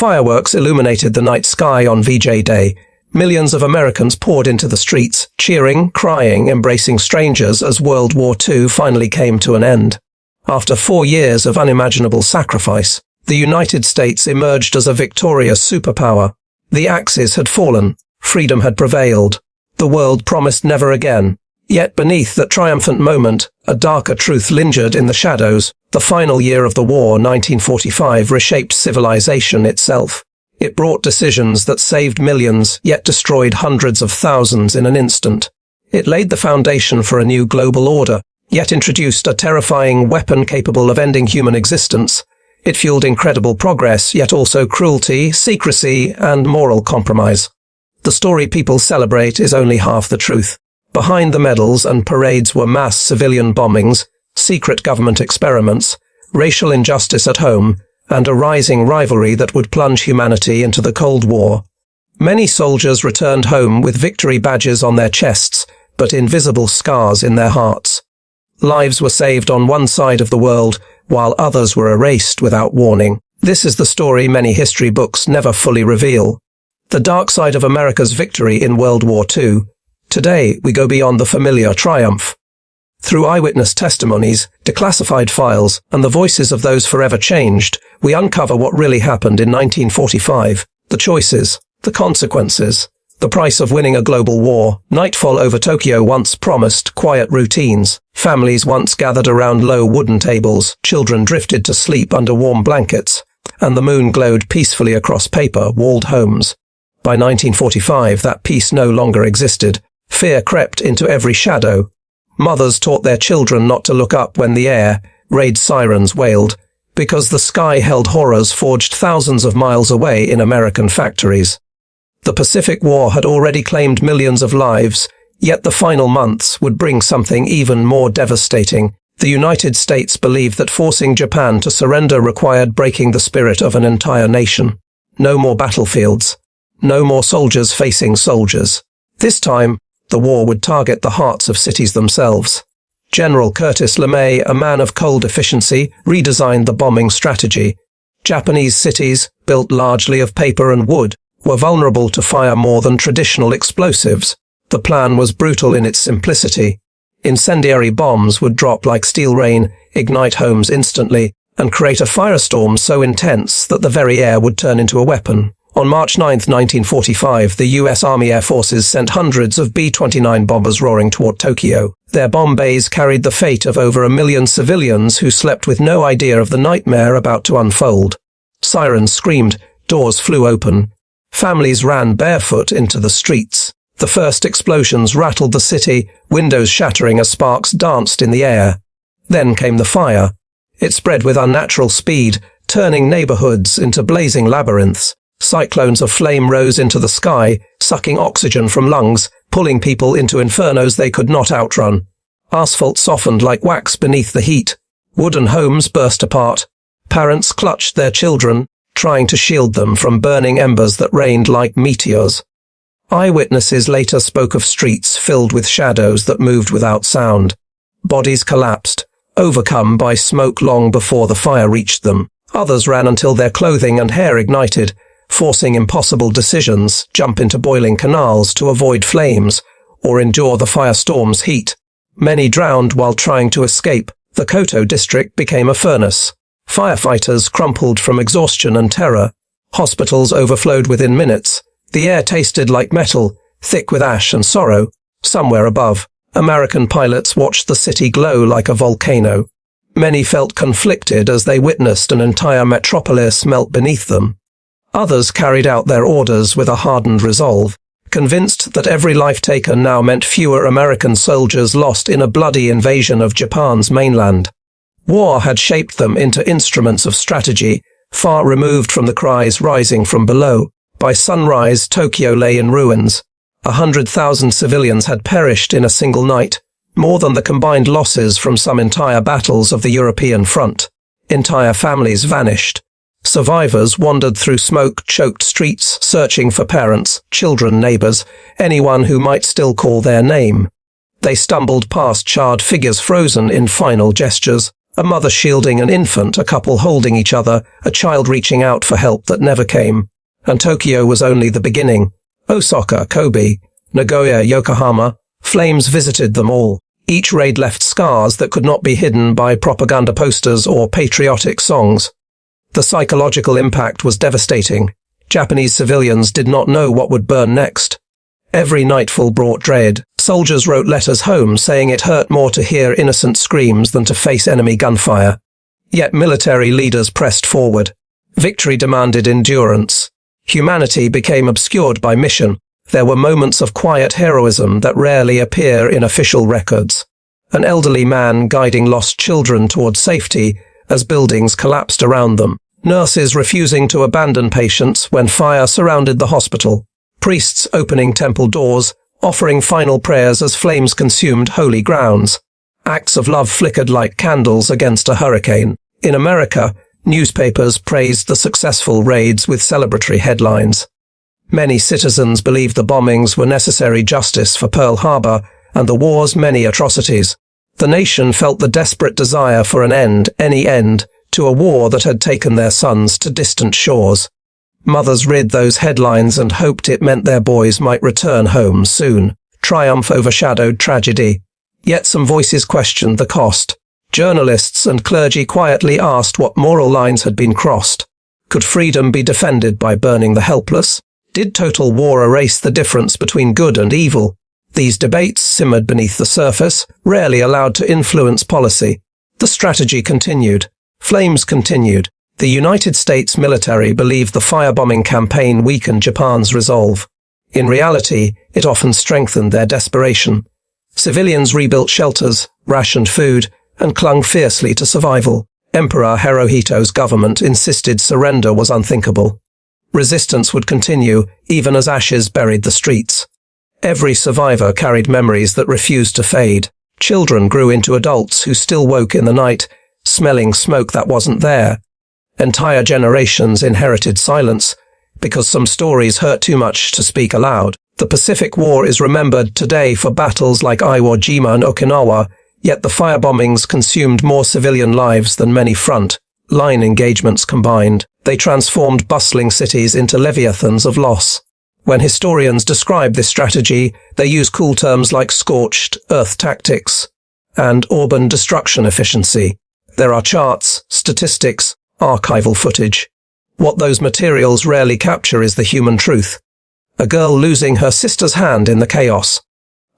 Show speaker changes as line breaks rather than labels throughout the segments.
Fireworks illuminated the night sky on VJ Day. Millions of Americans poured into the streets, cheering, crying, embracing strangers as World War II finally came to an end. After 4 years of unimaginable sacrifice, the United States emerged as a victorious superpower. The Axis had fallen. Freedom had prevailed. The world promised never again. Yet beneath that triumphant moment, a darker truth lingered in the shadows. The final year of the war, 1945, reshaped civilization itself. It brought decisions that saved millions, yet destroyed hundreds of thousands in an instant. It laid the foundation for a new global order, yet introduced a terrifying weapon capable of ending human existence. It fueled incredible progress, yet also cruelty, secrecy, and moral compromise. The story people celebrate is only half the truth. Behind the medals and parades were mass civilian bombings, secret government experiments, racial injustice at home, and a rising rivalry that would plunge humanity into the Cold War. Many soldiers returned home with victory badges on their chests, but invisible scars in their hearts. Lives were saved on one side of the world, while others were erased without warning. This is the story many history books never fully reveal. The dark side of America's victory in World War II. Today, we go beyond the familiar triumph. Through eyewitness testimonies, declassified files, and the voices of those forever changed, we uncover what really happened in 1945, the choices, the consequences, the price of winning a global war. Nightfall over Tokyo once promised quiet routines. Families once gathered around low wooden tables, children drifted to sleep under warm blankets, and the moon glowed peacefully across paper-walled homes. By 1945, that peace no longer existed. Fear crept into every shadow. Mothers taught their children not to look up when the air, raid sirens wailed, because the sky held horrors forged thousands of miles away in American factories. The Pacific War had already claimed millions of lives, yet the final months would bring something even more devastating. The United States believed that forcing Japan to surrender required breaking the spirit of an entire nation. No more battlefields. No more soldiers facing soldiers. This time, the war would target the hearts of cities themselves. General Curtis LeMay, a man of cold efficiency, redesigned the bombing strategy. Japanese cities, built largely of paper and wood, were vulnerable to fire more than traditional explosives. The plan was brutal in its simplicity. Incendiary bombs would drop like steel rain, ignite homes instantly, and create a firestorm so intense that the very air would turn into a weapon. On March 9, 1945, the U.S. Army Air Forces sent hundreds of B-29 bombers roaring toward Tokyo. Their bomb bays carried the fate of over 1 million civilians who slept with no idea of the nightmare about to unfold. Sirens screamed, doors flew open. Families ran barefoot into the streets. The first explosions rattled the city, windows shattering as sparks danced in the air. Then came the fire. It spread with unnatural speed, turning neighborhoods into blazing labyrinths. Cyclones of flame rose into the sky, sucking oxygen from lungs, pulling people into infernos they could not outrun. Asphalt softened like wax beneath the heat. Wooden homes burst apart. Parents clutched their children, trying to shield them from burning embers that rained like meteors. Eyewitnesses later spoke of streets filled with shadows that moved without sound. Bodies collapsed, overcome by smoke long before the fire reached them. Others ran until their clothing and hair ignited, forcing impossible decisions, jump into boiling canals to avoid flames, or endure the firestorm's heat. Many drowned while trying to escape. The Koto district became a furnace. Firefighters crumpled from exhaustion and terror. Hospitals overflowed within minutes. The air tasted like metal, thick with ash and sorrow. Somewhere above, American pilots watched the city glow like a volcano. Many felt conflicted as they witnessed an entire metropolis melt beneath them. Others carried out their orders with a hardened resolve, convinced that every life taken now meant fewer American soldiers lost in a bloody invasion of Japan's mainland. War had shaped them into instruments of strategy, far removed from the cries rising from below. By sunrise, Tokyo lay in ruins. 100,000 civilians had perished in a single night, more than the combined losses from some entire battles of the European front. Entire families vanished. Survivors wandered through smoke-choked streets, searching for parents, children, neighbors, anyone who might still call their name. They stumbled past charred figures frozen in final gestures. A mother shielding an infant, a couple holding each other, a child reaching out for help that never came. And Tokyo was only the beginning. Osaka, Kobe, Nagoya, Yokohama, flames visited them all. Each raid left scars that could not be hidden by propaganda posters or patriotic songs. The psychological impact was devastating. Japanese civilians did not know what would burn next. Every nightfall brought dread. Soldiers wrote letters home saying it hurt more to hear innocent screams than to face enemy gunfire. Yet military leaders pressed forward. Victory demanded endurance. Humanity became obscured by mission. There were moments of quiet heroism that rarely appear in official records. An elderly man guiding lost children toward safety as buildings collapsed around them. Nurses refusing to abandon patients when fire surrounded the hospital. Priests opening temple doors, offering final prayers as flames consumed holy grounds. Acts of love flickered like candles against a hurricane. In America, newspapers praised the successful raids with celebratory headlines. Many citizens believed the bombings were necessary justice for Pearl Harbor and the war's many atrocities. The nation felt the desperate desire for an end, any end, to a war that had taken their sons to distant shores. Mothers read those headlines and hoped it meant their boys might return home soon. Triumph overshadowed tragedy. Yet some voices questioned the cost. Journalists and clergy quietly asked what moral lines had been crossed. Could freedom be defended by burning the helpless? Did total war erase the difference between good and evil? These debates simmered beneath the surface, rarely allowed to influence policy. The strategy continued. Flames continued. The United States military believed the firebombing campaign weakened Japan's resolve. In reality, it often strengthened their desperation. Civilians rebuilt shelters, rationed food, and clung fiercely to survival. Emperor Hirohito's government insisted surrender was unthinkable. Resistance would continue, even as ashes buried the streets. Every survivor carried memories that refused to fade. Children grew into adults who still woke in the night, smelling smoke that wasn't there. Entire generations inherited silence, because some stories hurt too much to speak aloud. The Pacific War is remembered today for battles like Iwo Jima and Okinawa, yet the firebombings consumed more civilian lives than many front-line engagements combined. They transformed bustling cities into leviathans of loss. When historians describe this strategy, they use cool terms like scorched earth tactics and urban destruction efficiency. There are charts, statistics, archival footage. What those materials rarely capture is the human truth. A girl losing her sister's hand in the chaos.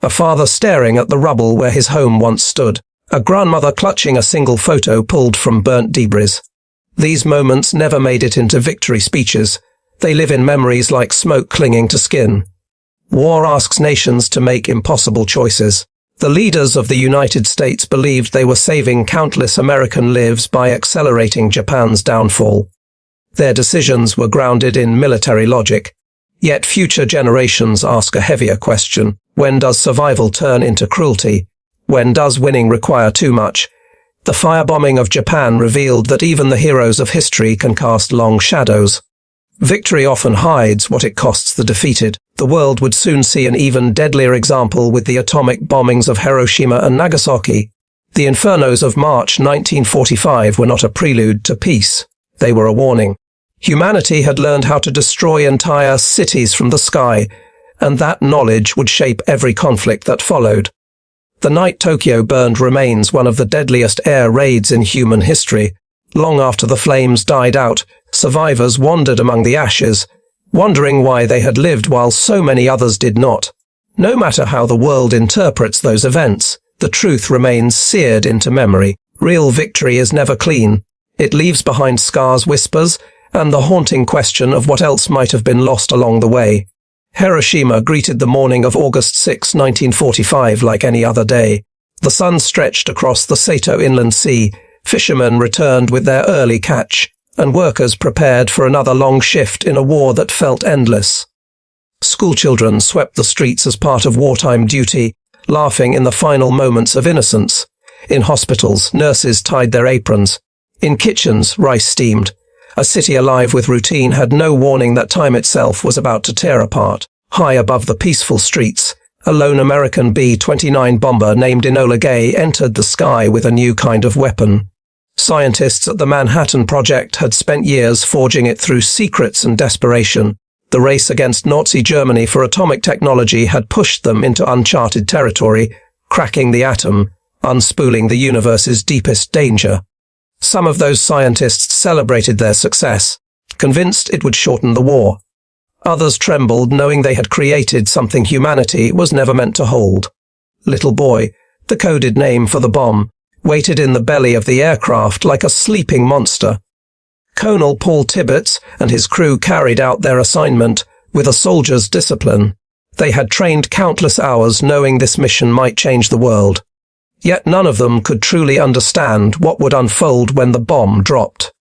A father staring at the rubble where his home once stood. A grandmother clutching a single photo pulled from burnt debris. These moments never made it into victory speeches. They live in memories like smoke clinging to skin. War asks nations to make impossible choices. The leaders of the United States believed they were saving countless American lives by accelerating Japan's downfall. Their decisions were grounded in military logic. Yet future generations ask a heavier question. When does survival turn into cruelty? When does winning require too much? The firebombing of Japan revealed that even the heroes of history can cast long shadows. Victory often hides what it costs the defeated. The world would soon see an even deadlier example with the atomic bombings of Hiroshima and Nagasaki. The infernos of March 1945 were not a prelude to peace. They were a warning. Humanity had learned how to destroy entire cities from the sky, and that knowledge would shape every conflict that followed. The night Tokyo burned remains one of the deadliest air raids in human history. Long after the flames died out, survivors wandered among the ashes, wondering why they had lived while so many others did not. No matter how the world interprets those events, the truth remains seared into memory. Real victory is never clean. It leaves behind scars, whispers, and the haunting question of what else might have been lost along the way. Hiroshima greeted the morning of August 6, 1945 like any other day. The sun stretched across the Sato Inland Sea, fishermen returned with their early catch, and workers prepared for another long shift in a war that felt endless. Schoolchildren swept the streets as part of wartime duty, laughing in the final moments of innocence. In hospitals, nurses tied their aprons. In kitchens, rice steamed. A city alive with routine had no warning that time itself was about to tear apart. High above the peaceful streets, a lone American B-29 bomber named Enola Gay entered the sky with a new kind of weapon. Scientists at the Manhattan Project had spent years forging it through secrets and desperation. The race against Nazi Germany for atomic technology had pushed them into uncharted territory, cracking the atom, unspooling the universe's deepest danger. Some of those scientists celebrated their success, convinced it would shorten the war. Others trembled, knowing they had created something humanity was never meant to hold. Little Boy, the coded name for the bomb, waited in the belly of the aircraft like a sleeping monster. Colonel Paul Tibbets and his crew carried out their assignment with a soldier's discipline. They had trained countless hours knowing this mission might change the world. Yet none of them could truly understand what would unfold when the bomb dropped.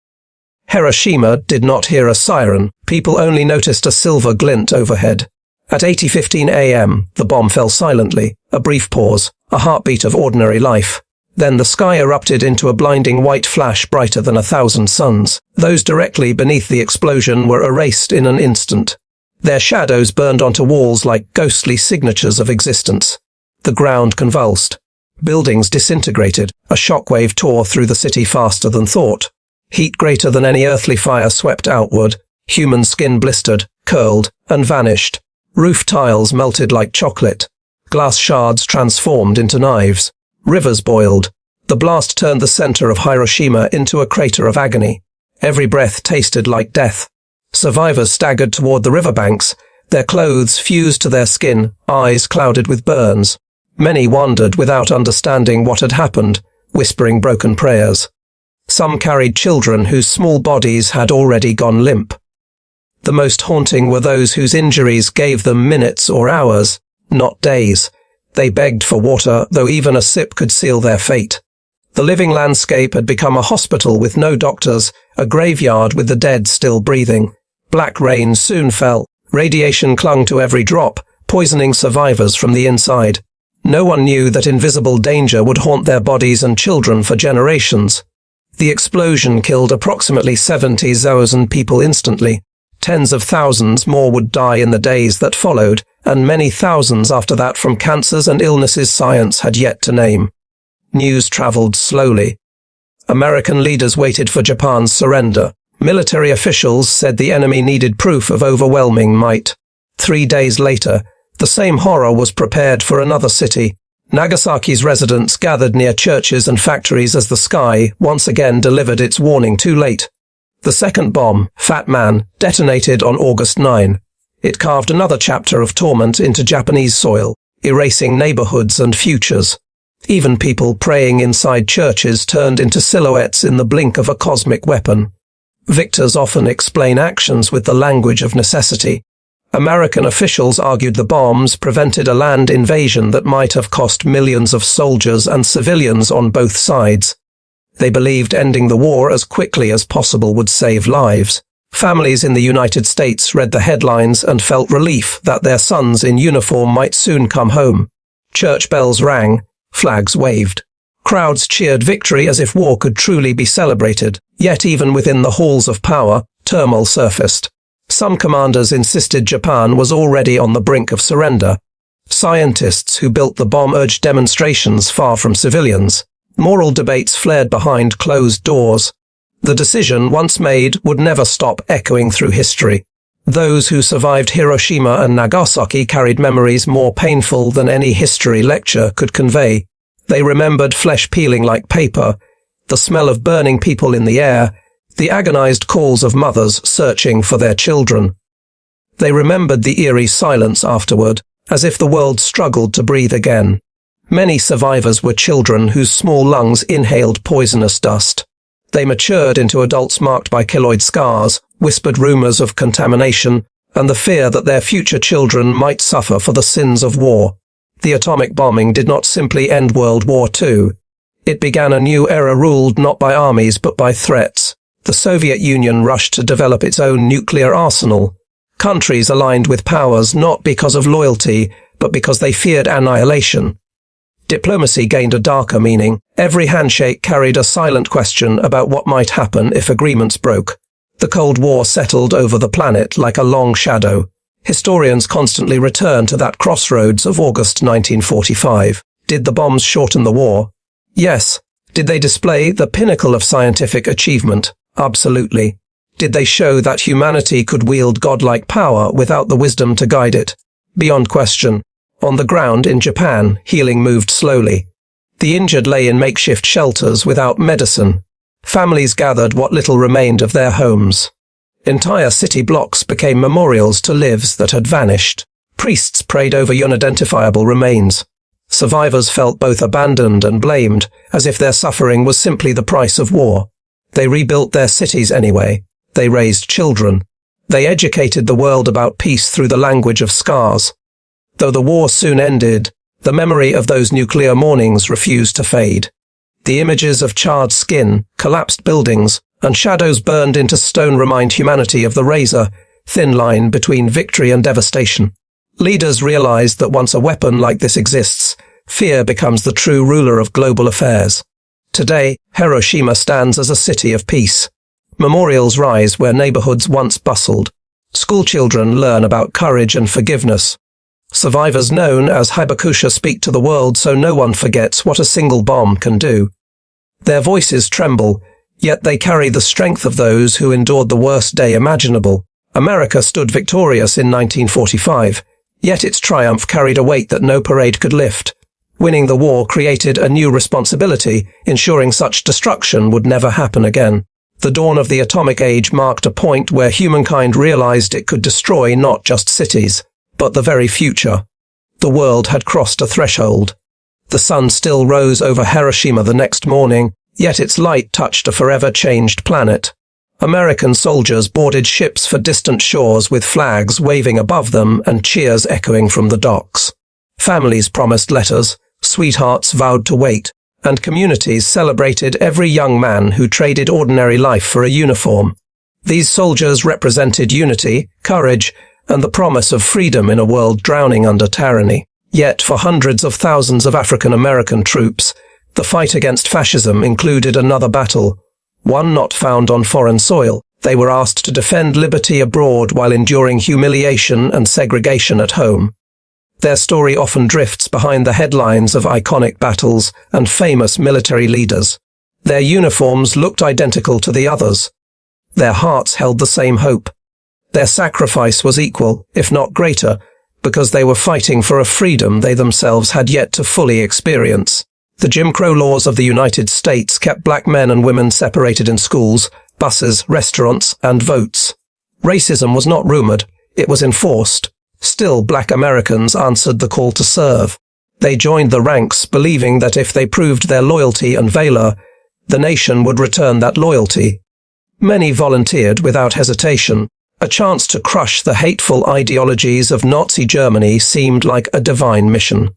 Hiroshima did not hear a siren. People only noticed a silver glint overhead. At 8:15 a.m., the bomb fell silently, a brief pause, a heartbeat of ordinary life. Then the sky erupted into a blinding white flash brighter than 1,000 suns. Those directly beneath the explosion were erased in an instant. Their shadows burned onto walls like ghostly signatures of existence. The ground convulsed. Buildings disintegrated. A shockwave tore through the city faster than thought. Heat greater than any earthly fire swept outward. Human skin blistered, curled, and vanished. Roof tiles melted like chocolate. Glass shards transformed into knives. Rivers boiled. The blast turned the center of Hiroshima into a crater of agony. Every breath tasted like death. Survivors staggered toward the riverbanks, their clothes fused to their skin, eyes clouded with burns. Many wandered without understanding what had happened, whispering broken prayers. Some carried children whose small bodies had already gone limp. The most haunting were those whose injuries gave them minutes or hours, not days. They begged for water, though even a sip could seal their fate. The living landscape had become a hospital with no doctors, a graveyard with the dead still breathing. Black rain soon fell. Radiation clung to every drop, poisoning survivors from the inside. No one knew that invisible danger would haunt their bodies and children for generations. The explosion killed approximately 70,000 people instantly. Tens of thousands more would die in the days that followed, and many thousands after that from cancers and illnesses science had yet to name. News traveled slowly. American leaders waited for Japan's surrender. Military officials said the enemy needed proof of overwhelming might. 3 days later, the same horror was prepared for another city. Nagasaki's residents gathered near churches and factories as the sky once again delivered its warning too late. The second bomb, Fat Man, detonated on August 9. It carved another chapter of torment into Japanese soil, erasing neighborhoods and futures. Even people praying inside churches turned into silhouettes in the blink of a cosmic weapon. Victors often explain actions with the language of necessity. American officials argued the bombs prevented a land invasion that might have cost millions of soldiers and civilians on both sides. They believed ending the war as quickly as possible would save lives. Families in the United States read the headlines and felt relief that their sons in uniform might soon come home. Church bells rang, flags waved. Crowds cheered victory as if war could truly be celebrated. Yet even within the halls of power, turmoil surfaced. Some commanders insisted Japan was already on the brink of surrender. Scientists who built the bomb urged demonstrations far from civilians. Moral debates flared behind closed doors. The decision, once made, would never stop echoing through history. Those who survived Hiroshima and Nagasaki carried memories more painful than any history lecture could convey. They remembered flesh peeling like paper, the smell of burning people in the air, the agonized calls of mothers searching for their children. They remembered the eerie silence afterward, as if the world struggled to breathe again. Many survivors were children whose small lungs inhaled poisonous dust. They matured into adults marked by keloid scars, whispered rumors of contamination, and the fear that their future children might suffer for the sins of war. The atomic bombing did not simply end World War II. It began a new era ruled not by armies but by threats. The Soviet Union rushed to develop its own nuclear arsenal. Countries aligned with powers not because of loyalty, but because they feared annihilation. Diplomacy gained a darker meaning. Every handshake carried a silent question about what might happen if agreements broke. The Cold War settled over the planet like a long shadow. Historians constantly return to that crossroads of August 1945. Did the bombs shorten the war? Yes. Did they display the pinnacle of scientific achievement? Absolutely. Did they show that humanity could wield godlike power without the wisdom to guide it? Beyond question. On the ground in Japan, healing moved slowly. The injured lay in makeshift shelters without medicine. Families gathered what little remained of their homes. Entire city blocks became memorials to lives that had vanished. Priests prayed over unidentifiable remains. Survivors felt both abandoned and blamed, as if their suffering was simply the price of war. They rebuilt their cities anyway. They raised children. They educated the world about peace through the language of scars. Though the war soon ended, the memory of those nuclear mornings refused to fade. The images of charred skin, collapsed buildings, and shadows burned into stone remind humanity of the razor-thin line between victory and devastation. Leaders realized that once a weapon like this exists, fear becomes the true ruler of global affairs. Today, Hiroshima stands as a city of peace. Memorials rise where neighborhoods once bustled. Schoolchildren learn about courage and forgiveness. Survivors known as Hibakusha speak to the world so no one forgets what a single bomb can do. Their voices tremble, yet they carry the strength of those who endured the worst day imaginable. America stood victorious in 1945, yet its triumph carried a weight that no parade could lift. Winning the war created a new responsibility, ensuring such destruction would never happen again. The dawn of the atomic age marked a point where humankind realized it could destroy not just cities, but the very future. The world had crossed a threshold. The sun still rose over Hiroshima the next morning, yet its light touched a forever changed planet. American soldiers boarded ships for distant shores with flags waving above them and cheers echoing from the docks. Families promised letters, sweethearts vowed to wait, and communities celebrated every young man who traded ordinary life for a uniform. These soldiers represented unity, courage, and the promise of freedom in a world drowning under tyranny. Yet for hundreds of thousands of African American troops, the fight against fascism included another battle, one not found on foreign soil. They were asked to defend liberty abroad while enduring humiliation and segregation at home. Their story often drifts behind the headlines of iconic battles and famous military leaders. Their uniforms looked identical to the others. Their hearts held the same hope. Their sacrifice was equal, if not greater, because they were fighting for a freedom they themselves had yet to fully experience. The Jim Crow laws of the United States kept black men and women separated in schools, buses, restaurants, and votes. Racism was not rumored, it was enforced. Still, black Americans answered the call to serve. They joined the ranks, believing that if they proved their loyalty and valor, the nation would return that loyalty. Many volunteered without hesitation. A chance to crush the hateful ideologies of Nazi Germany seemed like a divine mission.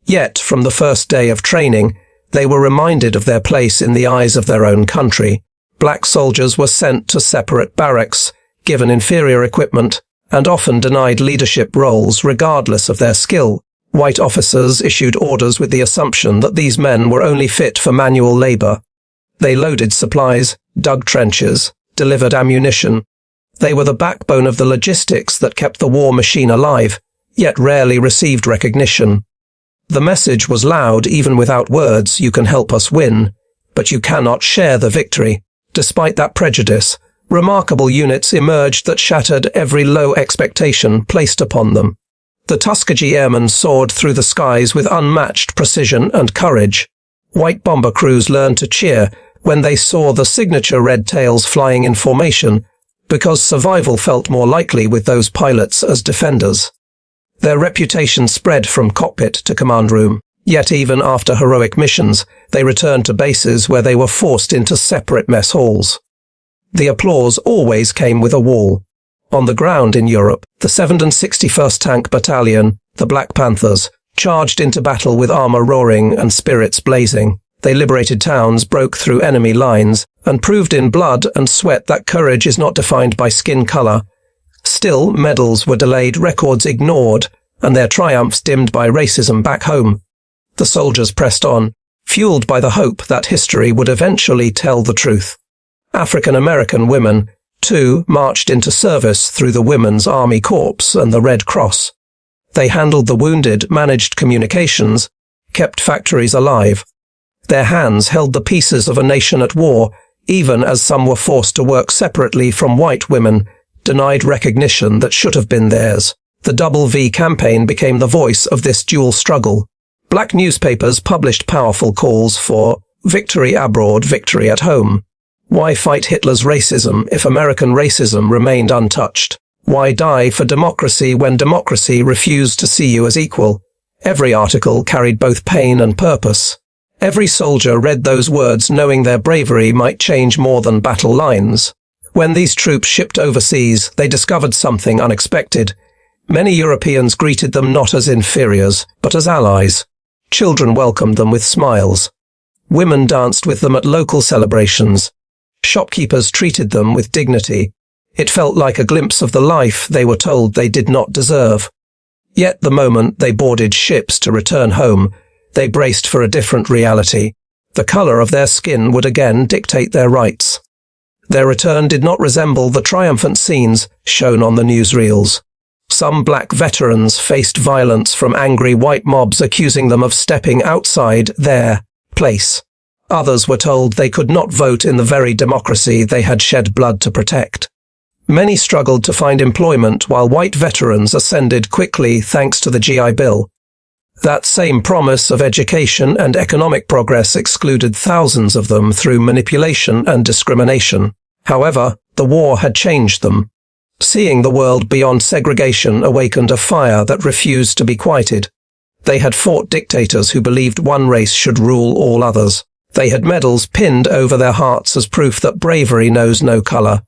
Yet, from the first day of training, they were reminded of their place in the eyes of their own country. Black soldiers were sent to separate barracks, given inferior equipment, and often denied leadership roles regardless of their skill. White officers issued orders with the assumption that these men were only fit for manual labor. They loaded supplies, dug trenches, delivered ammunition. They were the backbone of the logistics that kept the war machine alive, yet rarely received recognition. The message was loud. Even without words, you can help us win, but you cannot share the victory. Despite that prejudice, remarkable units emerged that shattered every low expectation placed upon them. The Tuskegee Airmen soared through the skies with unmatched precision and courage. White bomber crews learned to cheer when they saw the signature red tails flying in formation, because survival felt more likely with those pilots as defenders. Their reputation spread from cockpit to command room, yet even after heroic missions, they returned to bases where they were forced into separate mess halls. The applause always came with a wall. On the ground in Europe, the 761st Tank Battalion, the Black Panthers, charged into battle with armor roaring and spirits blazing. They liberated towns, broke through enemy lines, and proved in blood and sweat that courage is not defined by skin color. Still, medals were delayed, records ignored, and their triumphs dimmed by racism back home. The soldiers pressed on, fueled by the hope that history would eventually tell the truth. African American women, too, marched into service through the Women's Army Corps and the Red Cross. They handled the wounded, managed communications, kept factories alive. Their hands held the pieces of a nation at war, even as some were forced to work separately from white women, denied recognition that should have been theirs. The WWII campaign became the voice of this dual struggle. Black newspapers published powerful calls for victory abroad, victory at home. Why fight Hitler's racism if American racism remained untouched? Why die for democracy when democracy refused to see you as equal? Every article carried both pain and purpose. Every soldier read those words knowing their bravery might change more than battle lines. When these troops shipped overseas, they discovered something unexpected. Many Europeans greeted them not as inferiors, but as allies. Children welcomed them with smiles. Women danced with them at local celebrations. Shopkeepers treated them with dignity. It felt like a glimpse of the life they were told they did not deserve. Yet the moment they boarded ships to return home, they braced for a different reality. The color of their skin would again dictate their rights. Their return did not resemble the triumphant scenes shown on the newsreels. Some black veterans faced violence from angry white mobs accusing them of stepping outside their place. Others were told they could not vote in the very democracy they had shed blood to protect. Many struggled to find employment while white veterans ascended quickly thanks to the GI Bill. That same promise of education and economic progress excluded thousands of them through manipulation and discrimination. However, the war had changed them. Seeing the world beyond segregation awakened a fire that refused to be quieted. They had fought dictators who believed one race should rule all others. They had medals pinned over their hearts as proof that bravery knows no color.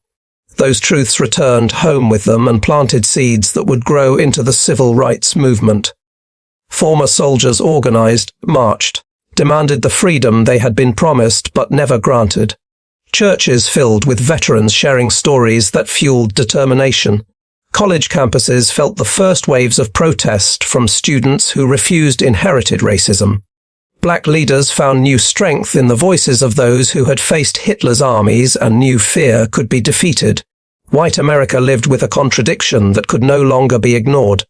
Those truths returned home with them and planted seeds that would grow into the civil rights movement. Former soldiers organized, marched, demanded the freedom they had been promised but never granted. Churches filled with veterans sharing stories that fueled determination. College campuses felt the first waves of protest from students who refused inherited racism. Black leaders found new strength in the voices of those who had faced Hitler's armies and knew fear could be defeated. White America lived with a contradiction that could no longer be ignored.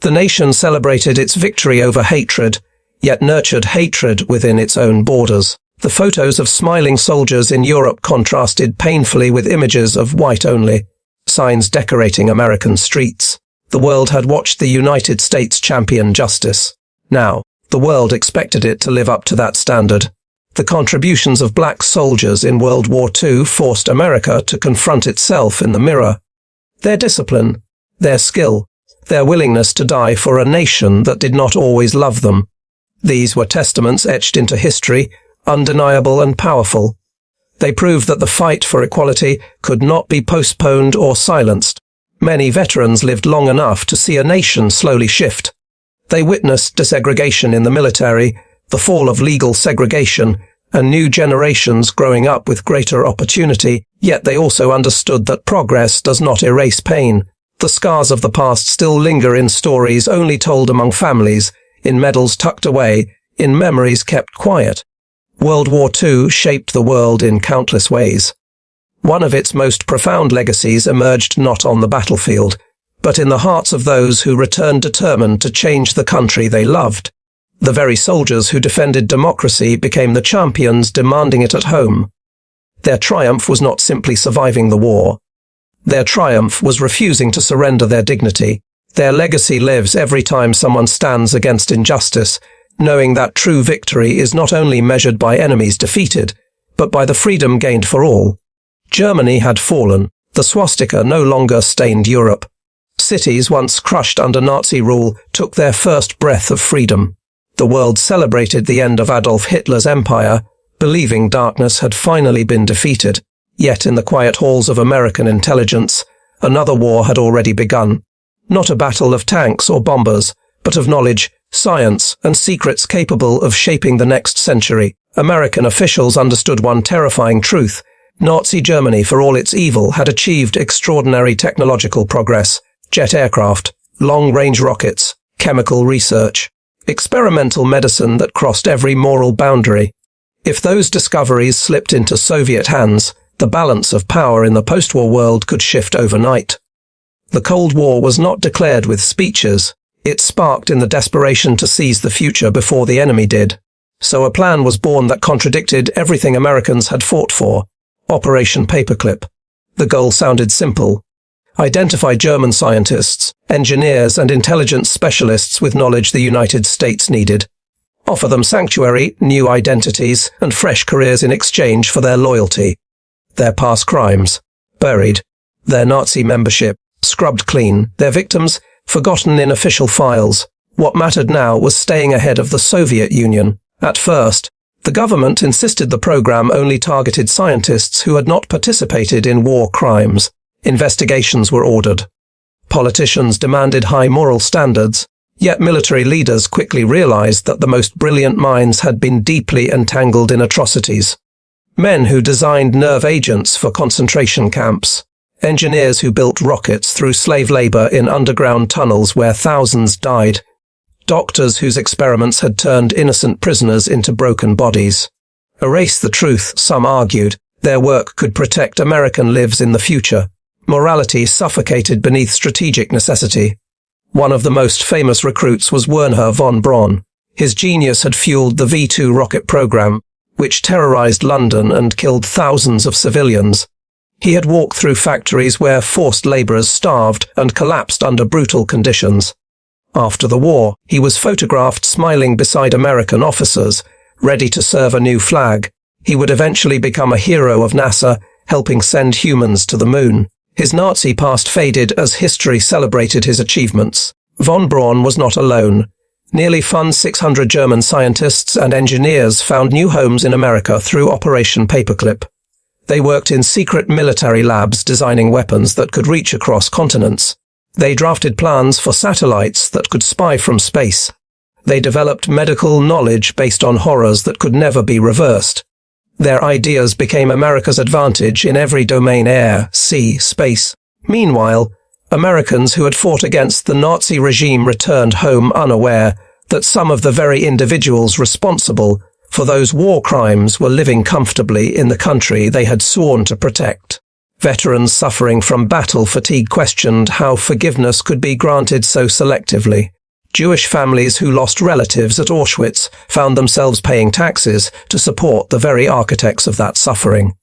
The nation celebrated its victory over hatred, yet nurtured hatred within its own borders. The photos of smiling soldiers in Europe contrasted painfully with images of white-only signs decorating American streets. The world had watched the United States champion justice. Now, the world expected it to live up to that standard. The contributions of black soldiers in World War II forced America to confront itself in the mirror. Their discipline, their skill, their willingness to die for a nation that did not always love them. These were testaments etched into history, undeniable and powerful. They proved that the fight for equality could not be postponed or silenced. Many veterans lived long enough to see a nation slowly shift. They witnessed desegregation in the military, the fall of legal segregation, and new generations growing up with greater opportunity, yet they also understood that progress does not erase pain. The scars of the past still linger in stories only told among families, in medals tucked away, in memories kept quiet. World War II shaped the world in countless ways. One of its most profound legacies emerged not on the battlefield, but in the hearts of those who returned determined to change the country they loved. The very soldiers who defended democracy became the champions demanding it at home. Their triumph was not simply surviving the war. Their triumph was refusing to surrender their dignity. Their legacy lives every time someone stands against injustice, knowing that true victory is not only measured by enemies defeated, but by the freedom gained for all. Germany had fallen. The swastika no longer stained Europe. Cities once crushed under Nazi rule took their first breath of freedom. The world celebrated the end of Adolf Hitler's empire, believing darkness had finally been defeated. Yet in the quiet halls of American intelligence, another war had already begun. Not a battle of tanks or bombers, but of knowledge, science, and secrets capable of shaping the next century. American officials understood one terrifying truth. Nazi Germany, for all its evil, had achieved extraordinary technological progress. Jet aircraft, long-range rockets, chemical research, experimental medicine that crossed every moral boundary. If those discoveries slipped into Soviet hands, the balance of power in the post-war world could shift overnight. The Cold War was not declared with speeches. It sparked in the desperation to seize the future before the enemy did. So a plan was born that contradicted everything Americans had fought for: Operation Paperclip. The goal sounded simple: identify German scientists, engineers, and intelligence specialists with knowledge the United States needed. Offer them sanctuary, new identities, and fresh careers in exchange for their loyalty. Their past crimes buried, their Nazi membership scrubbed clean, their victims forgotten in official files. What mattered now was staying ahead of the Soviet Union. At first, the government insisted the program only targeted scientists who had not participated in war crimes. Investigations were ordered. Politicians demanded high moral standards, yet military leaders quickly realized that the most brilliant minds had been deeply entangled in atrocities. Men who designed nerve agents for concentration camps, engineers who built rockets through slave labor in underground tunnels where thousands died, doctors whose experiments had turned innocent prisoners into broken bodies. Erase the truth, some argued. Their work could protect American lives in the future. Morality suffocated beneath strategic necessity. One of the most famous recruits was Wernher von Braun. His genius had fueled the V2 rocket program, which terrorized London and killed thousands of civilians. He had walked through factories where forced laborers starved and collapsed under brutal conditions. After the war, he was photographed smiling beside American officers, ready to serve a new flag. He would eventually become a hero of NASA, helping send humans to the moon. His Nazi past faded as history celebrated his achievements. Von Braun was not alone. Nearly 600 German scientists and engineers found new homes in America through Operation Paperclip. They worked in secret military labs designing weapons that could reach across continents. They drafted plans for satellites that could spy from space. They developed medical knowledge based on horrors that could never be reversed. Their ideas became America's advantage in every domain: air, sea, space. Meanwhile, Americans who had fought against the Nazi regime returned home unaware that some of the very individuals responsible for those war crimes were living comfortably in the country they had sworn to protect. Veterans suffering from battle fatigue questioned how forgiveness could be granted so selectively. Jewish families who lost relatives at Auschwitz found themselves paying taxes to support the very architects of that suffering.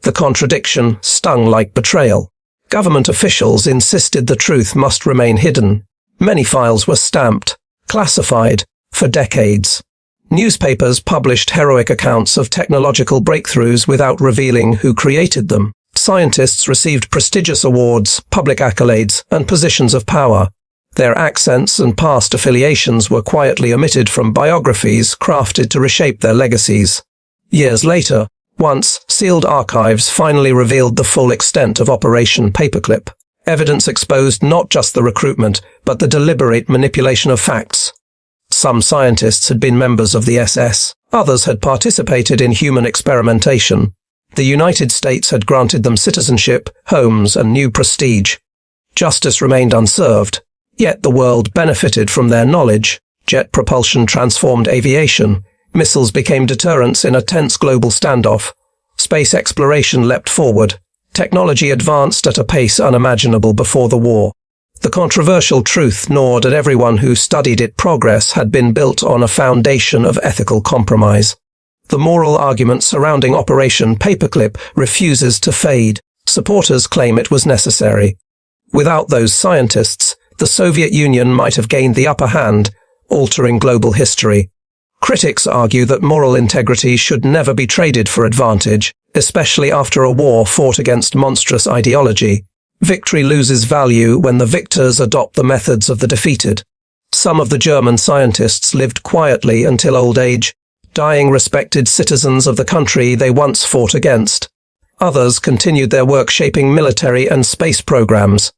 The contradiction stung like betrayal. Government officials insisted the truth must remain hidden. Many files were stamped, classified, for decades. Newspapers published heroic accounts of technological breakthroughs without revealing who created them. Scientists received prestigious awards, public accolades, and positions of power. Their accents and past affiliations were quietly omitted from biographies crafted to reshape their legacies. Years later, once sealed archives finally revealed the full extent of Operation Paperclip. Evidence exposed not just the recruitment, but the deliberate manipulation of facts. Some scientists had been members of the SS. Others had participated in human experimentation. The United States had granted them citizenship, homes, and new prestige. Justice remained unserved, yet the world benefited from their knowledge. Jet propulsion transformed aviation. Missiles became deterrents in a tense global standoff. Space exploration leapt forward. Technology advanced at a pace unimaginable before the war. The controversial truth gnawed at everyone who studied it: progress had been built on a foundation of ethical compromise. The moral argument surrounding Operation Paperclip refuses to fade. Supporters claim it was necessary. Without those scientists, the Soviet Union might have gained the upper hand, altering global history. Critics argue that moral integrity should never be traded for advantage, especially after a war fought against monstrous ideology. Victory loses value when the victors adopt the methods of the defeated. Some of the German scientists lived quietly until old age, dying respected citizens of the country they once fought against. Others continued their work shaping military and space programs.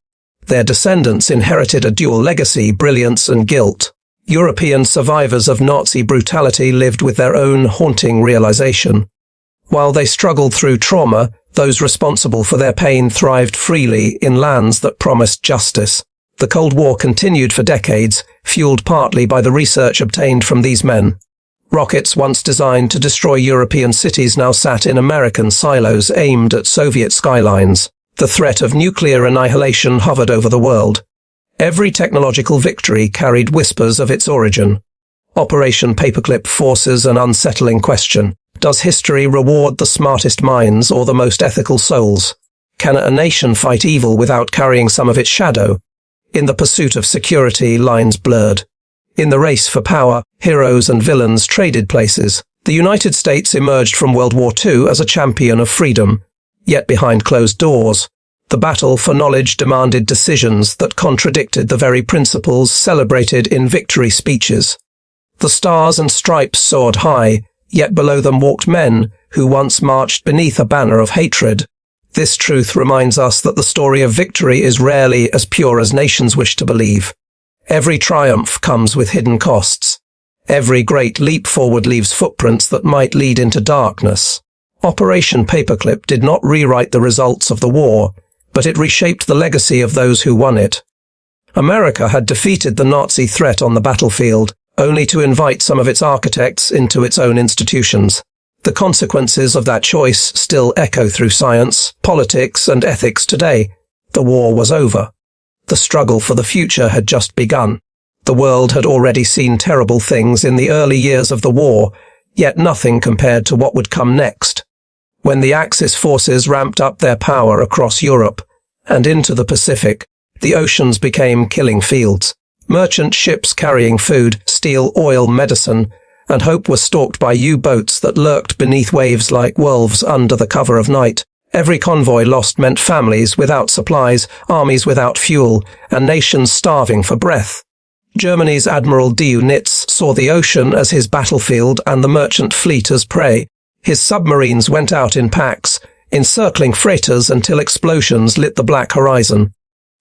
Their descendants inherited a dual legacy: brilliance and guilt. European survivors of Nazi brutality lived with their own haunting realization. While they struggled through trauma, those responsible for their pain thrived freely in lands that promised justice. The Cold War continued for decades, fueled partly by the research obtained from these men. Rockets once designed to destroy European cities now sat in American silos aimed at Soviet skylines. The threat of nuclear annihilation hovered over the world. Every technological victory carried whispers of its origin. Operation Paperclip forces an unsettling question. Does history reward the smartest minds or the most ethical souls? Can a nation fight evil without carrying some of its shadow? In the pursuit of security, lines blurred. In the race for power, heroes and villains traded places. The United States emerged from World War II as a champion of freedom, yet behind closed doors. The battle for knowledge demanded decisions that contradicted the very principles celebrated in victory speeches. The stars and stripes soared high, yet below them walked men who once marched beneath a banner of hatred. This truth reminds us that the story of victory is rarely as pure as nations wish to believe. Every triumph comes with hidden costs. Every great leap forward leaves footprints that might lead into darkness. Operation Paperclip did not rewrite the results of the war, but it reshaped the legacy of those who won it. America had defeated the Nazi threat on the battlefield, only to invite some of its architects into its own institutions. The consequences of that choice still echo through science, politics, and ethics today. The war was over. The struggle for the future had just begun. The world had already seen terrible things in the early years of the war, yet nothing compared to what would come next. When the Axis forces ramped up their power across Europe and into the Pacific, the oceans became killing fields. Merchant ships carrying food, steel, oil, medicine, and hope were stalked by U-boats that lurked beneath waves like wolves under the cover of night. Every convoy lost meant families without supplies, armies without fuel, and nations starving for breath. Germany's Admiral Dönitz saw the ocean as his battlefield and the merchant fleet as prey. His submarines went out in packs, encircling freighters until explosions lit the black horizon.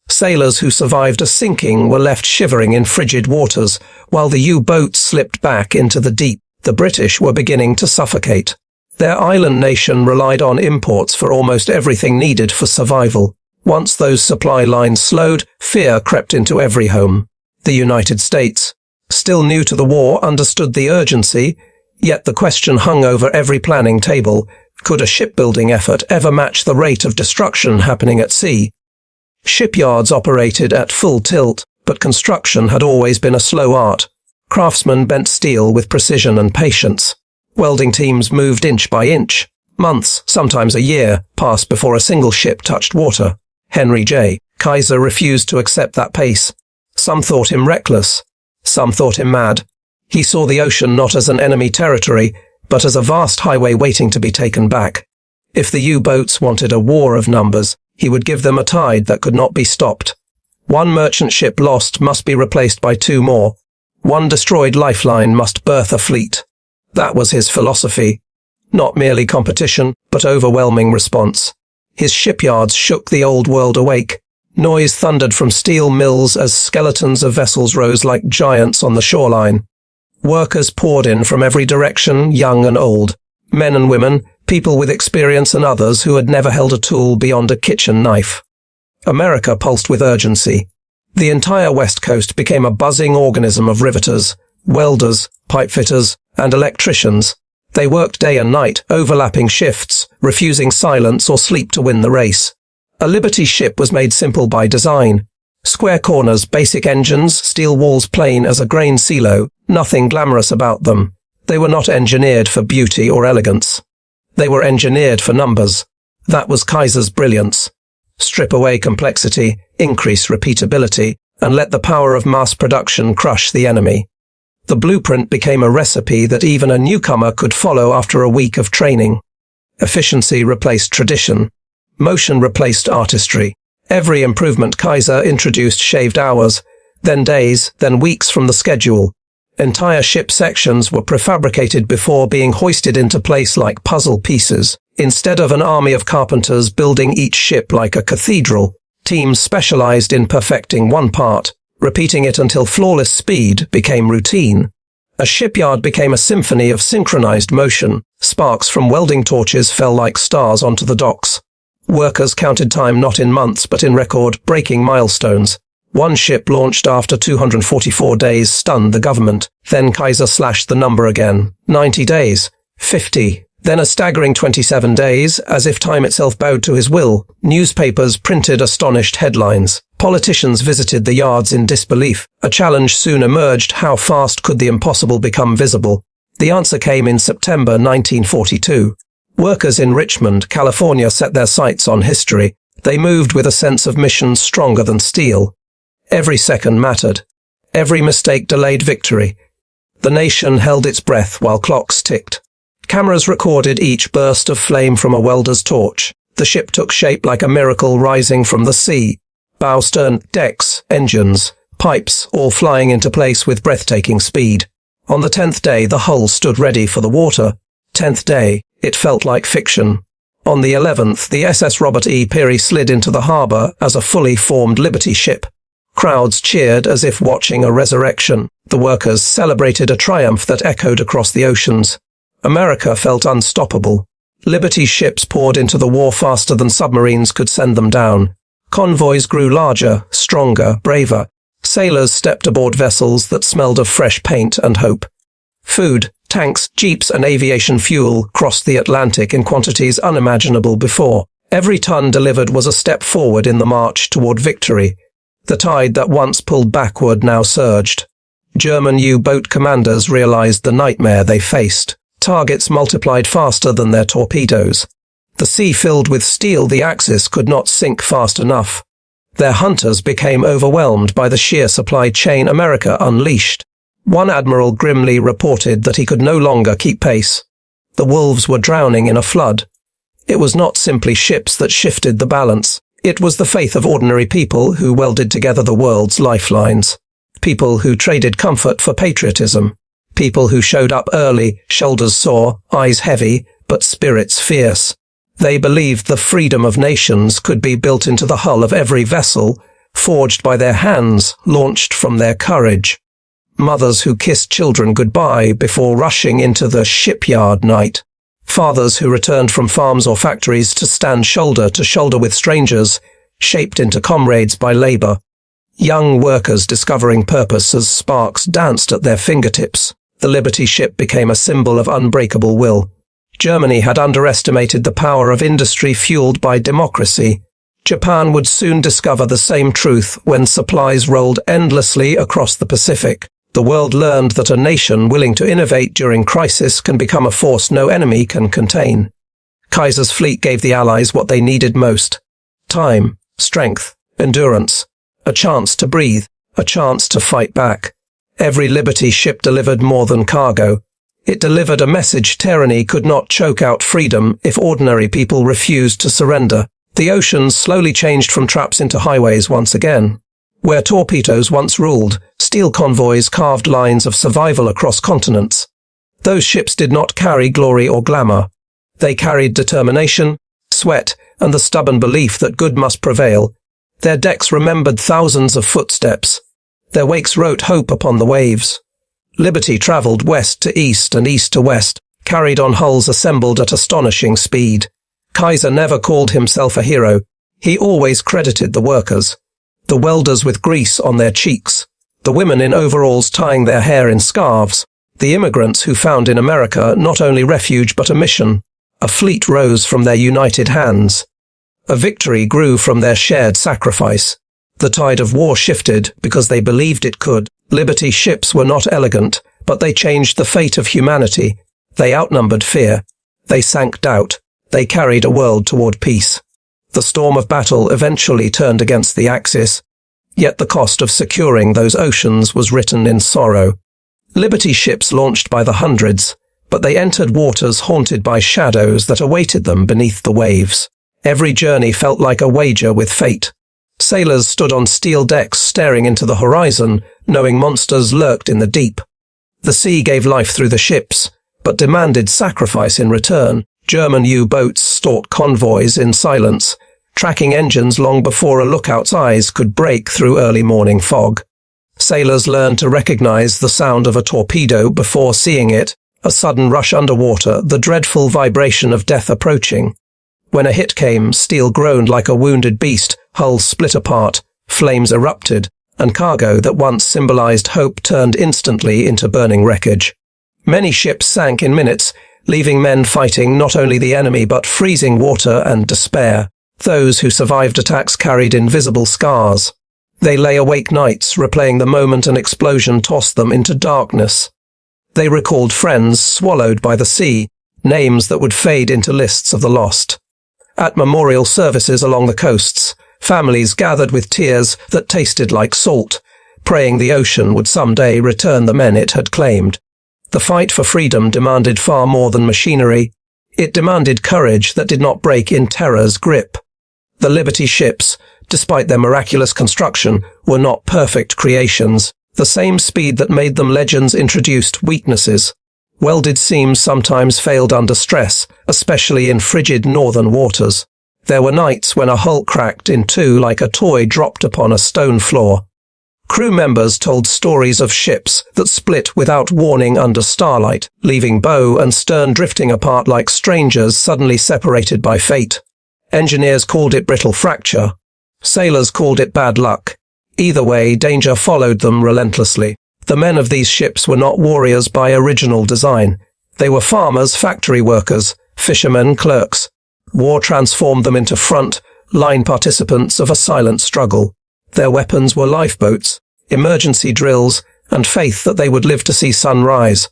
Sailors who survived a sinking were left shivering in frigid waters, while the U-boats slipped back into the deep. The British were beginning to suffocate. Their island nation relied on imports for almost everything needed for survival. Once those supply lines slowed, fear crept into every home. The United States, still new to the war, understood the urgency, yet the question hung over every planning table: could a shipbuilding effort ever match the rate of destruction happening at sea? Shipyards operated at full tilt, but construction had always been a slow art. Craftsmen bent steel with precision and patience. Welding teams moved inch by inch. Months, sometimes a year, passed before a single ship touched water. Henry J. Kaiser refused to accept that pace. Some thought him reckless. Some thought him mad. He saw the ocean not as an enemy territory, but as a vast highway waiting to be taken back. If the U-boats wanted a war of numbers, he would give them a tide that could not be stopped. One merchant ship lost must be replaced by two more. One destroyed lifeline must birth a fleet. That was his philosophy. Not merely competition, but overwhelming response. His shipyards shook the old world awake. Noise thundered from steel mills as skeletons of vessels rose like giants on the shoreline. Workers poured in from every direction, young and old. Men and women, people with experience and others who had never held a tool beyond a kitchen knife. America pulsed with urgency. The entire West Coast became a buzzing organism of riveters, welders, pipefitters, and electricians. They worked day and night, overlapping shifts, refusing silence or sleep to win the race. A Liberty ship was made simple by design. Square corners, basic engines, steel walls plain as a grain silo, nothing glamorous about them. They were not engineered for beauty or elegance. They were engineered for numbers. That was Kaiser's brilliance. Strip away complexity, increase repeatability, and let the power of mass production crush the enemy. The blueprint became a recipe that even a newcomer could follow after a week of training. Efficiency replaced tradition. Motion replaced artistry. Every improvement Kaiser introduced shaved hours, then days, then weeks from the schedule. Entire ship sections were prefabricated before being hoisted into place like puzzle pieces. Instead of an army of carpenters building each ship like a cathedral, teams specialized in perfecting one part, repeating it until flawless speed became routine. A shipyard became a symphony of synchronized motion. Sparks from welding torches fell like stars onto the docks. Workers counted time not in months but in record-breaking milestones. One ship launched after 244 days stunned the government. Then Kaiser slashed the number again. 90 days. 50. Then a staggering 27 days, as if time itself bowed to his will. Newspapers printed astonished headlines. Politicians visited the yards in disbelief. A challenge soon emerged: how fast could the impossible become visible? The answer came in September 1942. Workers in Richmond, California set their sights on history. They moved with a sense of mission stronger than steel. Every second mattered. Every mistake delayed victory. The nation held its breath while clocks ticked. Cameras recorded each burst of flame from a welder's torch. The ship took shape like a miracle rising from the sea. Bow, stern, decks, engines, pipes, all flying into place with breathtaking speed. On the 10th day, the hull stood ready for the water. 10th day, it felt like fiction. On the 11th, the SS Robert E. Peary slid into the harbour as a fully formed Liberty ship. Crowds cheered as if watching a resurrection. The workers celebrated a triumph that echoed across the oceans. America felt unstoppable. Liberty ships poured into the war faster than submarines could send them down. Convoys grew larger, stronger, braver. Sailors stepped aboard vessels that smelled of fresh paint and hope. Food, tanks, jeeps, and aviation fuel crossed the Atlantic in quantities unimaginable before. Every ton delivered was a step forward in the march toward victory. The tide that once pulled backward now surged. German U-boat commanders realized the nightmare they faced. Targets multiplied faster than their torpedoes. The sea filled with steel, the Axis could not sink fast enough. Their hunters became overwhelmed by the sheer supply chain America unleashed. One admiral grimly reported that he could no longer keep pace. The wolves were drowning in a flood. It was not simply ships that shifted the balance. It was the faith of ordinary people who welded together the world's lifelines. People who traded comfort for patriotism. People who showed up early, shoulders sore, eyes heavy, but spirits fierce. They believed the freedom of nations could be built into the hull of every vessel, forged by their hands, launched from their courage. Mothers who kissed children goodbye before rushing into the shipyard night. Fathers who returned from farms or factories to stand shoulder to shoulder with strangers, shaped into comrades by labor. Young workers discovering purpose as sparks danced at their fingertips. The Liberty ship became a symbol of unbreakable will. Germany had underestimated the power of industry fueled by democracy. Japan would soon discover the same truth when supplies rolled endlessly across the Pacific. The world learned that a nation willing to innovate during crisis can become a force no enemy can contain. Kaiser's fleet gave the Allies what they needed most: time, strength, endurance, a chance to breathe, a chance to fight back. Every Liberty ship delivered more than cargo. It delivered a message: tyranny could not choke out freedom if ordinary people refused to surrender. The oceans slowly changed from traps into highways once again. Where torpedoes once ruled, steel convoys carved lines of survival across continents. Those ships did not carry glory or glamour. They carried determination, sweat, and the stubborn belief that good must prevail. Their decks remembered thousands of footsteps. Their wakes wrote hope upon the waves. Liberty traveled west to east and east to west, carried on hulls assembled at astonishing speed. Kaiser never called himself a hero. He always credited the workers. The welders with grease on their cheeks. The women in overalls tying their hair in scarves. The immigrants who found in America not only refuge but a mission. A fleet rose from their united hands. A victory grew from their shared sacrifice. The tide of war shifted because they believed it could. Liberty ships were not elegant, but they changed the fate of humanity. They outnumbered fear. They sank doubt. They carried a world toward peace. The storm of battle eventually turned against the Axis, yet the cost of securing those oceans was written in sorrow. Liberty ships launched by the hundreds, but they entered waters haunted by shadows that awaited them beneath the waves. Every journey felt like a wager with fate. Sailors stood on steel decks staring into the horizon, knowing monsters lurked in the deep. The sea gave life through the ships, but demanded sacrifice in return. German U-boats stalked convoys in silence, tracking engines long before a lookout's eyes could break through early morning fog. Sailors learned to recognize the sound of a torpedo before seeing it, a sudden rush underwater, the dreadful vibration of death approaching. When a hit came, steel groaned like a wounded beast, hulls split apart, flames erupted, and cargo that once symbolized hope turned instantly into burning wreckage. Many ships sank in minutes, leaving men fighting not only the enemy but freezing water and despair. Those who survived attacks carried invisible scars. They lay awake nights replaying the moment an explosion tossed them into darkness. They recalled friends swallowed by the sea, names that would fade into lists of the lost. At memorial services along the coasts, families gathered with tears that tasted like salt, praying the ocean would someday return the men it had claimed. The fight for freedom demanded far more than machinery. It demanded courage that did not break in terror's grip. The Liberty ships, despite their miraculous construction, were not perfect creations. The same speed that made them legends introduced weaknesses. Welded seams sometimes failed under stress, especially in frigid northern waters. There were nights when a hull cracked in two like a toy dropped upon a stone floor. Crew members told stories of ships that split without warning under starlight, leaving bow and stern drifting apart like strangers suddenly separated by fate. Engineers called it brittle fracture. Sailors called it bad luck. Either way, danger followed them relentlessly. The men of these ships were not warriors by original design. They were farmers, factory workers, fishermen, clerks. War transformed them into front-line participants of a silent struggle. Their weapons were lifeboats, emergency drills, and faith that they would live to see sunrise.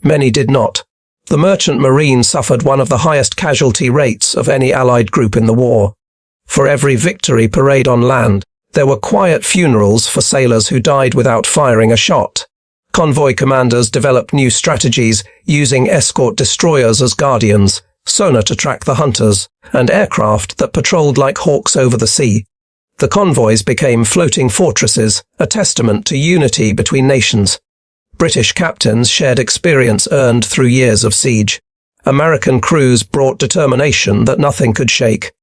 Many did not. The merchant marine suffered one of the highest casualty rates of any Allied group in the war. For every victory parade on land, there were quiet funerals for sailors who died without firing a shot. Convoy commanders developed new strategies, using escort destroyers as guardians, sonar to track the hunters, and aircraft that patrolled like hawks over the sea. The convoys became floating fortresses, a testament to unity between nations. British captains shared experience earned through years of siege. American crews brought determination that nothing could shake.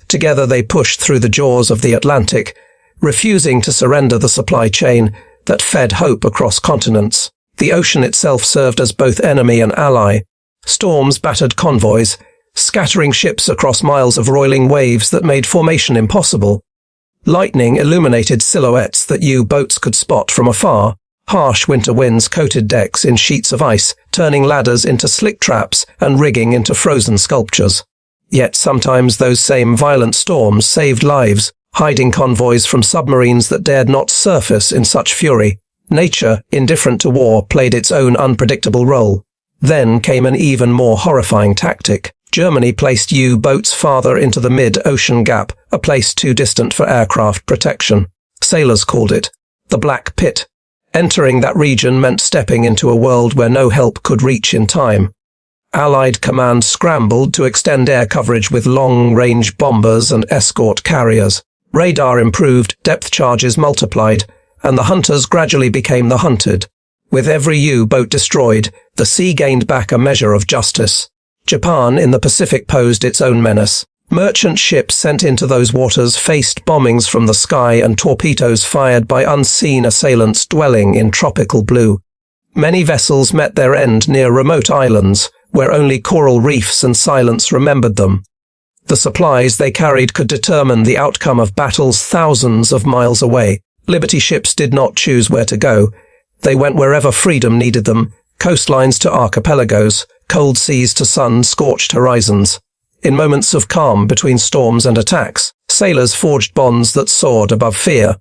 Together they pushed through the jaws of the Atlantic, refusing to surrender the supply chain that fed hope across continents. The ocean itself served as both enemy and ally. Storms battered convoys, scattering ships across miles of roiling waves that made formation impossible. Lightning illuminated silhouettes that U-boats could spot from afar. Harsh winter winds coated decks in sheets of ice, turning ladders into slick traps and rigging into frozen sculptures. Yet sometimes those same violent storms saved lives, hiding convoys from submarines that dared not surface in such fury. Nature, indifferent to war, played its own unpredictable role. Then came an even more horrifying tactic. Germany placed U-boats farther into the mid-ocean gap, a place too distant for aircraft protection. Sailors called it the Black Pit. Entering that region meant stepping into a world where no help could reach in time. Allied command scrambled to extend air coverage with long-range bombers and escort carriers. Radar improved, depth charges multiplied, and the hunters gradually became the hunted. With every U-boat destroyed, the sea gained back a measure of justice. Japan in the Pacific posed its own menace. Merchant ships sent into those waters faced bombings from the sky and torpedoes fired by unseen assailants dwelling in tropical blue. Many vessels met their end near remote islands, where only coral reefs and silence remembered them. The supplies they carried could determine the outcome of battles thousands of miles away. Liberty ships did not choose where to go. They went wherever freedom needed them, coastlines to archipelagos, cold seas to sun-scorched horizons. In moments of calm between storms and attacks, sailors forged bonds that soared above fear.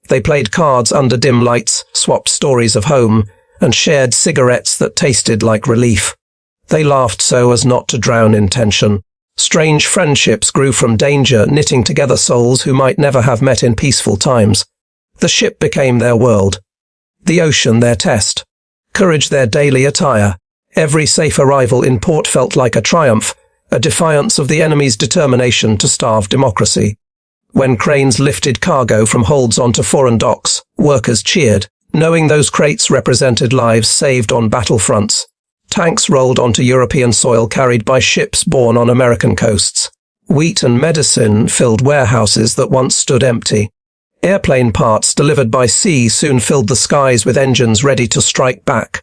They played cards under dim lights, swapped stories of home, and shared cigarettes that tasted like relief. They laughed so as not to drown in tension. Strange friendships grew from danger, knitting together souls who might never have met in peaceful times. The ship became their world. The ocean their test. Courage their daily attire. Every safe arrival in port felt like a triumph, a defiance of the enemy's determination to starve democracy. When cranes lifted cargo from holds onto foreign docks, workers cheered, knowing those crates represented lives saved on battlefronts. Tanks rolled onto European soil carried by ships born on American coasts. Wheat and medicine filled warehouses that once stood empty. Airplane parts delivered by sea soon filled the skies with engines ready to strike back.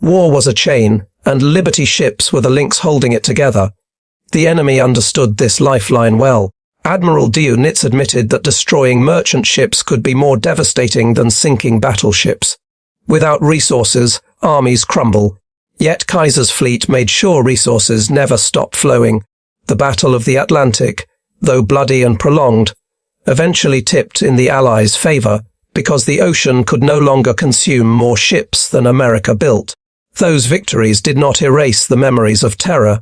War was a chain, and Liberty ships were the links holding it together. The enemy understood this lifeline well. Admiral Dönitz admitted that destroying merchant ships could be more devastating than sinking battleships. Without resources, armies crumble. Yet Kaiser's fleet made sure resources never stopped flowing. The Battle of the Atlantic, though bloody and prolonged, eventually tipped in the Allies' favor because the ocean could no longer consume more ships than America built. Those victories did not erase the memories of terror.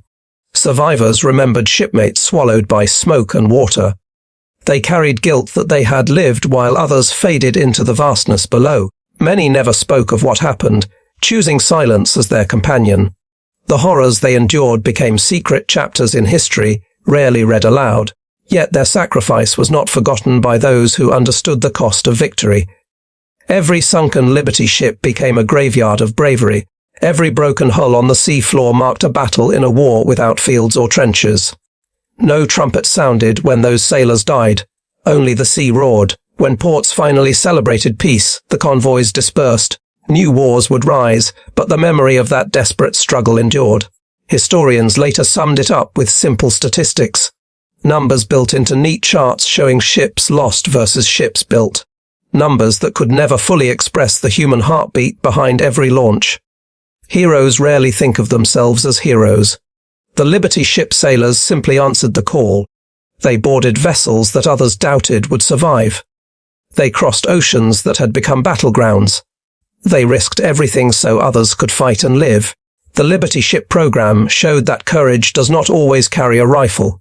Survivors remembered shipmates swallowed by smoke and water. They carried guilt that they had lived while others faded into the vastness below. Many never spoke of what happened, choosing silence as their companion. The horrors they endured became secret chapters in history, rarely read aloud. Yet their sacrifice was not forgotten by those who understood the cost of victory. Every sunken Liberty ship became a graveyard of bravery. Every broken hull on the sea floor marked a battle in a war without fields or trenches. No trumpet sounded when those sailors died. Only the sea roared. When ports finally celebrated peace, the convoys dispersed. New wars would rise, but the memory of that desperate struggle endured. Historians later summed it up with simple statistics. Numbers built into neat charts showing ships lost versus ships built. Numbers that could never fully express the human heartbeat behind every launch. Heroes rarely think of themselves as heroes. The Liberty ship sailors simply answered the call. They boarded vessels that others doubted would survive. They crossed oceans that had become battlegrounds. They risked everything so others could fight and live. The Liberty ship program showed that courage does not always carry a rifle.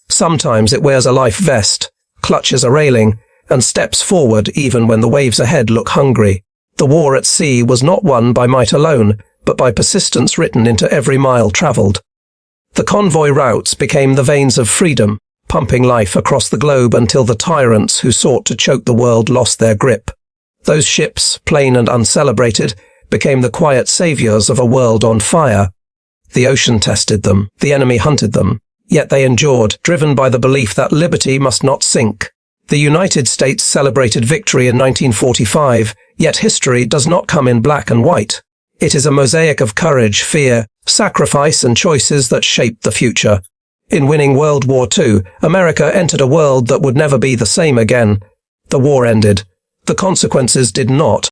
Sometimes it wears a life vest, clutches a railing, and steps forward even when the waves ahead look hungry. The war at sea was not won by might alone, but by persistence written into every mile travelled. The convoy routes became the veins of freedom, pumping life across the globe until the tyrants who sought to choke the world lost their grip. Those ships, plain and uncelebrated, became the quiet saviors of a world on fire. The ocean tested them, the enemy hunted them, yet they endured, driven by the belief that liberty must not sink. The United States celebrated victory in 1945, yet history does not come in black and white. It is a mosaic of courage, fear, sacrifice, and choices that shaped the future. In winning World War II, America entered a world that would never be the same again. The war ended. The consequences did not.